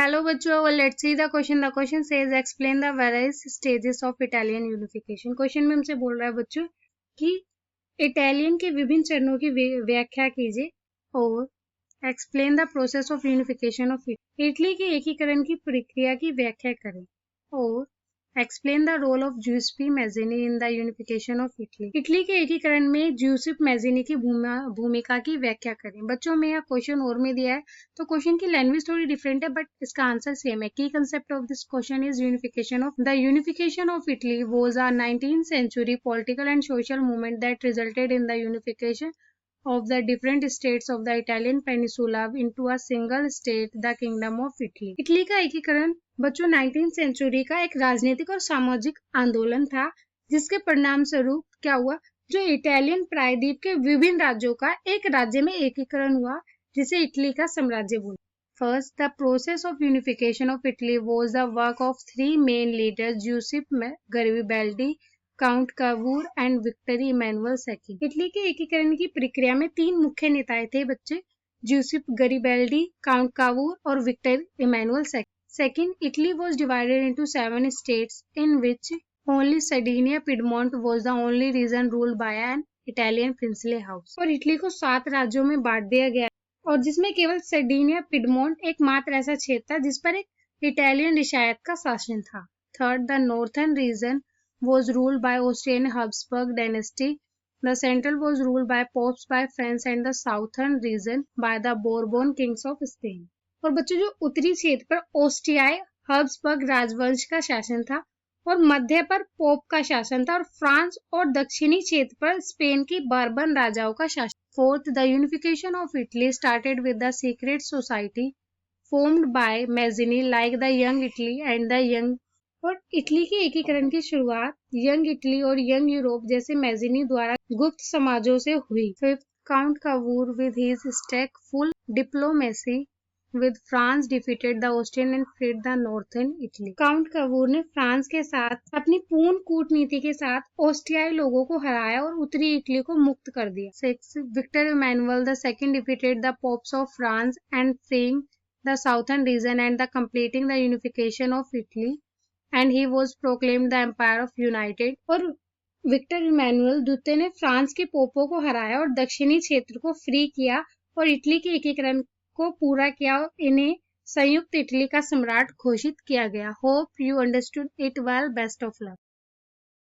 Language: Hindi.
Hello बच्चों, let's see the question. The question says explain the various stages of Italian unification. Question में हमसे बोल रहा है बच्चों कि इटालियन के विभिन्न चरणों की व्याख्या कीजिए और explain the process of unification of Italy के एकीकरण की प्रक्रिया की व्याख्या करें और explain the role of Giuseppe Mazzini in the unification of Italy. Italy के एकीकरण में जूसेप मैज़िनी की भूमिका की व्याख्या करें। बच्चों में यह क्वेश्चन और में दिया है तो क्वेश्चन की लैंग्वेज थोड़ी डिफरेंट है बट इसका आंसर सेम है। की concept of this question is unification of Italy was a 19th century political and social movement that resulted in the unification of the different states of the Italian peninsula into a single state, the Kingdom of Italy. Italy का एकीकरण बच्चों 19th सेंचुरी का एक राजनीतिक और सामाजिक आंदोलन था जिसके परिणाम स्वरूप क्या हुआ, जो इटालियन प्रायद्वीप के विभिन्न राज्यों का एक राज्य में एकीकरण हुआ जिसे इटली का साम्राज्य बोला। First, the process of unification of Italy was the work of three main leaders, Giuseppe Garibaldi, count Cavour and Victor Emmanuel second. Italy के एकीकरण की प्रक्रिया में तीन मुख्य नेताएं थे बच्चे, जूसेप गरिबाल्डी, काउंट कावूर और Victor Emmanuel second. Italy was divided into 7 states in which only Sardinia Piedmont was the only region ruled by an Italian princely house. और इटली को 7 राज्यों में बांट दिया गया और जिसमें केवल सर्डिनिया पिडमोंट एकमात्र ऐसा क्षेत्र था जिस पर एक इटालियन रियासत का शासन था। Third, the northern region was ruled by Austrian Habsburg dynasty. The central was ruled by popes by France and the southern region by the Bourbon kings of Spain. और बच्चों जो उत्तरी क्षेत्र पर ऑस्ट्रियाई हब्सबर्ग राजवंश का शासन था और मध्य पर पोप का शासन था और फ्रांस और दक्षिणी क्षेत्र पर स्पेन की बर्बन राजाओं का शासन। Fourth, the unification of Italy started with the secret society formed by Mazzini like the Young Italy and the Young। और इटली के एकीकरण की शुरुआत यंग इटली और यंग यूरोप जैसे मैज़िनी द्वारा गुप्त समाजों से हुई। Fifth, count Cavour with his tactful diplomacy with France defeated the Austrian and freed the northern Italy. Count Cavour ने फ्रांस के साथ अपनी पूर्ण कूटनीति के साथ ऑस्ट्रियाई लोगों को हराया और उत्तरी इटली को मुक्त कर दिया। Six, Victor Emmanuel the second defeated the popes of France and freeing the southern region and the completing the unification of Italy and he was proclaimed the Empire of United। और विक्टर इमैनुअल द्वितीय ने फ्रांस के पोपों को हराया और दक्षिणी क्षेत्र को फ्री किया और इटली के एकीकरण को पूरा किया और इन्हें संयुक्त इटली का सम्राट घोषित किया गया। Hope you understood it well. Best of luck.